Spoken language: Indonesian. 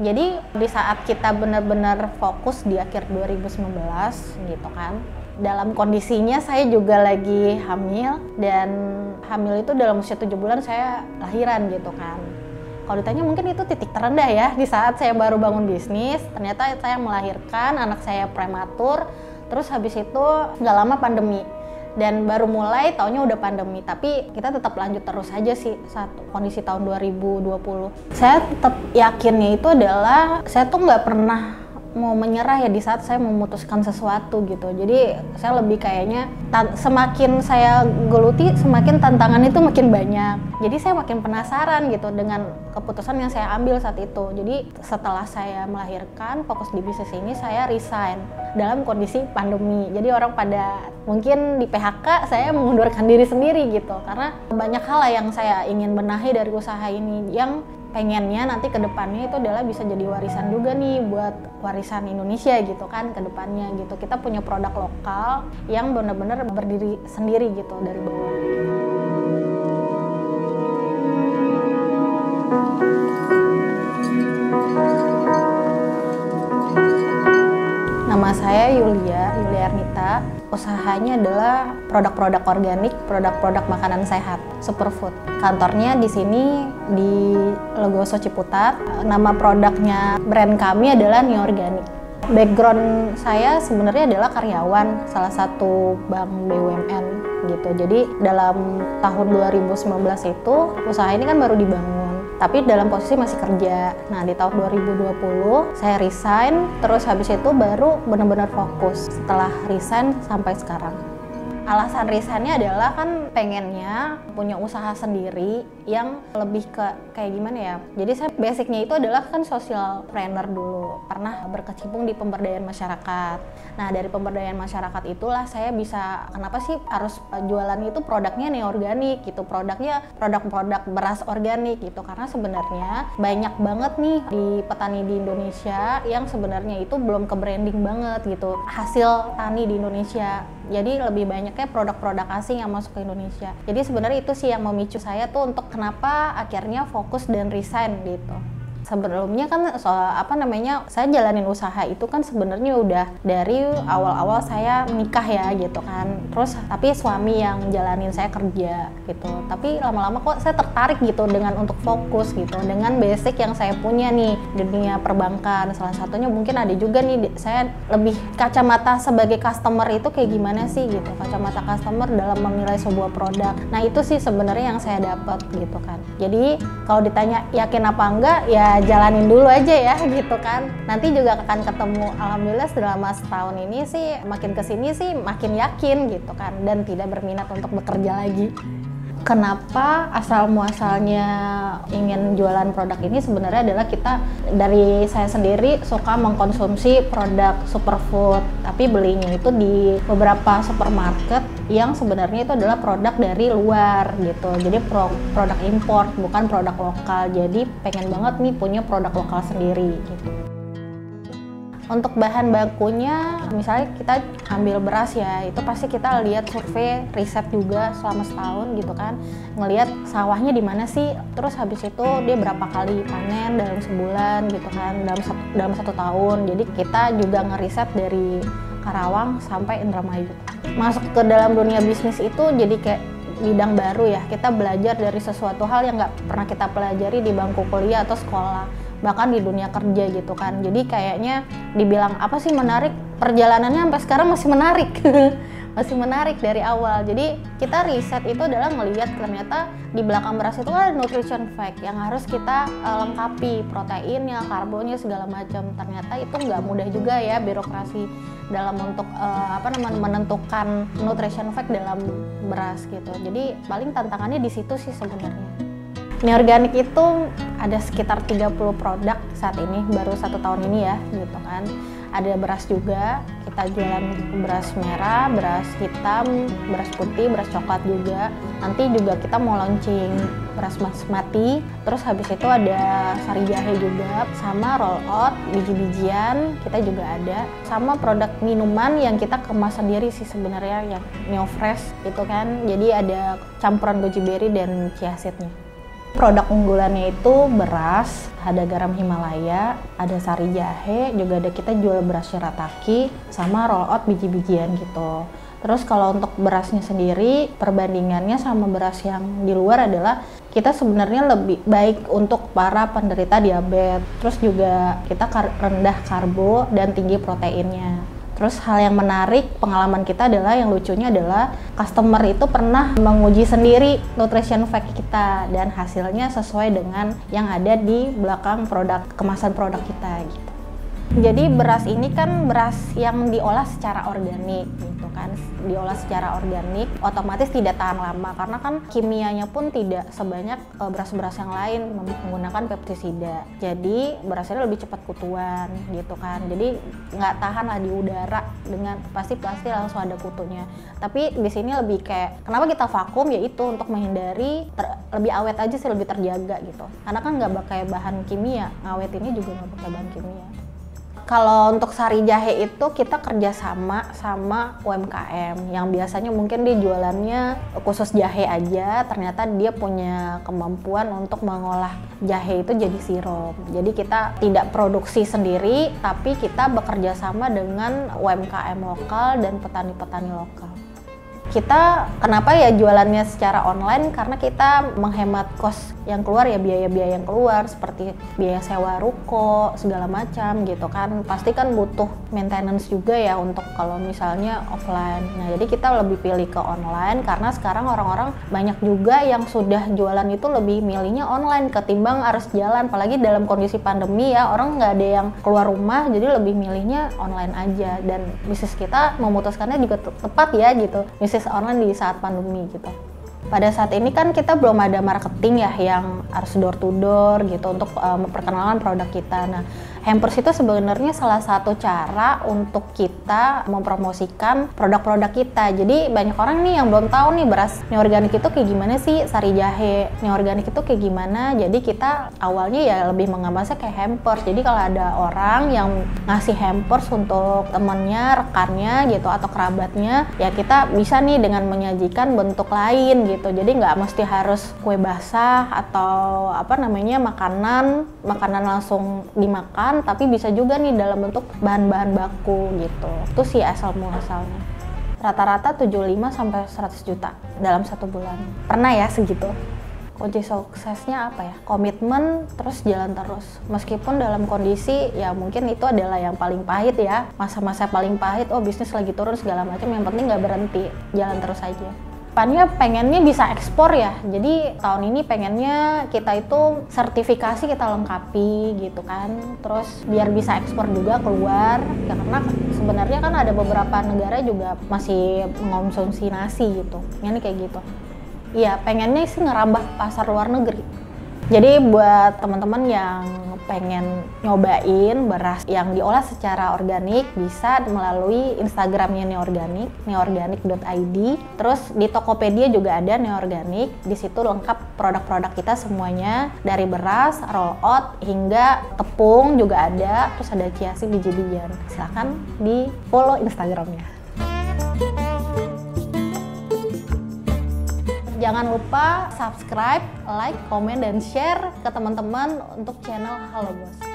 Jadi di saat kita benar-benar fokus di akhir 2019 gitu kan, dalam kondisinya saya juga lagi hamil, dan hamil itu dalam usia 7 bulan saya lahiran gitu kan. Kalau ditanya mungkin itu titik terendah ya, di saat saya baru bangun bisnis, ternyata saya melahirkan, anak saya prematur, terus habis itu nggak lama pandemi. Dan baru mulai taunya udah pandemi, tapi kita tetap lanjut terus aja sih saat kondisi tahun 2020. Saya tetap yakinnya itu adalah saya tuh nggak pernah mau menyerah ya di saat saya memutuskan sesuatu gitu. Jadi saya lebih kayaknya semakin saya geluti, semakin tantangan itu makin banyak. Jadi saya makin penasaran gitu dengan keputusan yang saya ambil saat itu. Jadi setelah saya melahirkan, fokus di bisnis ini, saya resign dalam kondisi pandemi. Jadi orang pada mungkin di PHK, saya mengundurkan diri sendiri gitu. Karena banyak hal yang saya ingin benahi dari usaha ini, yang pengennya nanti ke depannya itu adalah bisa jadi warisan juga nih, buat warisan Indonesia gitu kan ke depannya gitu. Kita punya produk lokal yang benar-benar berdiri sendiri gitu dari bawah. Nama saya Yulia Arnita. Usahanya adalah produk-produk organik, produk-produk makanan sehat, superfood. Kantornya di sini di Legoso Ciputat. Nama produknya brand kami adalah New Organic. Background saya sebenarnya adalah karyawan salah satu bank BUMN gitu. Jadi dalam tahun 2019 itu usaha ini kan baru dibangun, tapi dalam posisi masih kerja. Nah, di tahun 2020 saya resign, terus habis itu baru benar-benar fokus setelah resign sampai sekarang. Alasan resignnya adalah kan pengennya punya usaha sendiri yang lebih ke kayak gimana ya. Jadi saya basicnya itu adalah kan social planner dulu, pernah berkecimpung di pemberdayaan masyarakat. Nah, dari pemberdayaan masyarakat itulah saya bisa, kenapa sih harus jualan itu produknya nih organik gitu, produknya produk-produk beras organik gitu. Karena sebenarnya banyak banget nih di petani di Indonesia yang sebenarnya itu belum ke branding banget gitu hasil tani di Indonesia. Jadi lebih banyaknya produk-produk asing yang masuk ke Indonesia. Jadi sebenarnya itu sih yang memicu saya tuh untuk kenapa akhirnya fokus dan resign gitu. Sebelumnya kan saya jalanin usaha itu kan sebenarnya udah dari awal-awal saya nikah ya gitu kan. Terus tapi suami yang jalanin, saya kerja gitu. Tapi lama-lama kok saya tertarik gitu dengan untuk fokus gitu dengan basic yang saya punya nih di dunia perbankan. Salah satunya mungkin ada juga nih, saya lebih kacamata sebagai customer itu kayak gimana sih gitu. Kacamata customer dalam menilai sebuah produk. Nah, itu sih sebenarnya yang saya dapat gitu kan. Jadi kalau ditanya yakin apa enggak, ya jalanin dulu aja ya gitu kan. Nanti juga akan ketemu, alhamdulillah selama setahun ini sih makin kesini sih makin yakin gitu kan, dan tidak berminat untuk bekerja lagi. Kenapa asal muasalnya ingin jualan produk ini sebenarnya adalah dari saya sendiri suka mengkonsumsi produk superfood, tapi belinya itu di beberapa supermarket yang sebenarnya itu adalah produk dari luar gitu. Jadi produk import, bukan produk lokal. Jadi pengen banget nih punya produk lokal sendiri gitu. Untuk bahan bakunya, misalnya kita ambil beras ya, itu pasti kita lihat survei, riset juga selama setahun gitu kan, ngelihat sawahnya di mana sih, terus habis itu dia berapa kali panen dalam sebulan gitu kan, dalam satu tahun. Jadi kita juga ngeriset dari Karawang sampai Indramayu. Masuk ke dalam dunia bisnis itu jadi kayak bidang baru ya, kita belajar dari sesuatu hal yang nggak pernah kita pelajari di bangku kuliah atau sekolah, bahkan di dunia kerja gitu kan. Jadi kayaknya dibilang apa sih menarik, perjalanannya sampai sekarang masih menarik. Masih menarik dari awal. Jadi kita riset itu adalah ngelihat ternyata di belakang beras itu ada nutrition fact yang harus kita lengkapi, proteinnya, karbonnya, segala macam. Ternyata itu nggak mudah juga ya birokrasi dalam untuk menentukan nutrition fact dalam beras gitu. Jadi paling tantangannya di situ sih sebenarnya. New Organic itu ada sekitar 30 produk saat ini, baru 1 tahun ini ya gitu kan. Ada beras juga, kita jualan beras merah, beras hitam, beras putih, beras coklat juga. Nanti juga kita mau launching beras basmati, terus habis itu ada sari jahe juga, sama roll out, biji-bijian kita juga ada, sama produk minuman yang kita kemas sendiri sih sebenarnya yang Neo Fresh itu kan. Jadi ada campuran goji berry dan chia seednya. Produk unggulannya itu beras, ada garam Himalaya, ada sari jahe, juga ada kita jual beras shirataki, sama roll out biji-bijian gitu. Terus kalau untuk berasnya sendiri, perbandingannya sama beras yang di luar adalah kita sebenarnya lebih baik untuk para penderita diabetes. Terus juga kita rendah karbo dan tinggi proteinnya. Terus hal yang menarik pengalaman kita adalah, yang lucunya adalah customer itu pernah menguji sendiri nutrition fact kita dan hasilnya sesuai dengan yang ada di belakang kemasan produk kita gitu. Jadi beras ini kan beras yang diolah secara organik gitu kan, diolah secara organik otomatis tidak tahan lama karena kan kimianya pun tidak sebanyak beras-beras yang lain menggunakan pestisida. Jadi berasnya lebih cepat kutuan gitu kan, jadi nggak tahan lah di udara dengan pasti langsung ada kutunya. Tapi di sini lebih kayak kenapa kita vakum, yaitu untuk menghindari lebih awet aja sih, lebih terjaga gitu. Karena kan nggak pakai bahan kimia, ngawet ini juga nggak pakai bahan kimia. Kalau untuk sari jahe itu kita kerjasama sama UMKM yang biasanya mungkin dia jualannya khusus jahe aja, ternyata dia punya kemampuan untuk mengolah jahe itu jadi sirup. Jadi kita tidak produksi sendiri, tapi kita bekerja sama dengan UMKM lokal dan petani-petani lokal. Kita kenapa ya jualannya secara online, karena kita menghemat kos yang keluar ya, biaya-biaya yang keluar seperti biaya sewa ruko segala macam gitu kan, pasti kan butuh maintenance juga ya untuk kalau misalnya offline. Nah jadi kita lebih pilih ke online karena sekarang orang-orang banyak juga yang sudah jualan itu lebih milihnya online ketimbang harus jalan, apalagi dalam kondisi pandemi ya, orang nggak ada yang keluar rumah, jadi lebih milihnya online aja. Dan bisnis kita memutuskannya juga tepat ya gitu, bisnis online di saat pandemi gitu. Pada saat ini kan kita belum ada marketing ya yang harus door to door gitu untuk memperkenalkan produk kita. Nah, hampers itu sebenarnya salah satu cara untuk kita mempromosikan produk-produk kita. Jadi banyak orang nih yang belum tahu nih beras organik itu kayak gimana sih, sari jahe organik itu kayak gimana. Jadi kita awalnya ya lebih mengemasnya kayak hampers. Jadi kalau ada orang yang ngasih hampers untuk temennya, rekannya gitu atau kerabatnya, ya kita bisa nih dengan menyajikan bentuk lain gitu. Jadi nggak mesti harus kue basah atau makanan langsung dimakan, tapi bisa juga nih dalam bentuk bahan-bahan baku gitu. Itu sih asal muasalnya. Rata-rata 75 sampai 100 juta dalam 1 bulan. Pernah ya segitu. Kunci suksesnya apa ya? Komitmen, terus jalan terus. Meskipun dalam kondisi ya mungkin itu adalah yang paling pahit ya. Masa-masa paling pahit, bisnis lagi turun segala macam, yang penting nggak berhenti, jalan terus aja. Depannya pengennya bisa ekspor ya, jadi tahun ini pengennya kita itu sertifikasi kita lengkapi gitu kan, terus biar bisa ekspor juga keluar ya, karena sebenarnya kan ada beberapa negara juga masih mengonsumsi nasi gitu, ini kayak gitu. Iya, pengennya sih ngerambah pasar luar negeri. Jadi buat teman-teman yang pengen nyobain beras yang diolah secara organik, bisa melalui Instagramnya Neorganik, neorganik.id. Terus di Tokopedia juga ada Neorganik. Di situ lengkap produk-produk kita semuanya, dari beras, roll out hingga tepung juga ada. Terus ada chia seed, biji-bijian. Silahkan di follow Instagramnya. Jangan lupa subscribe, like, komen, dan share ke teman-teman untuk channel Halo Bos.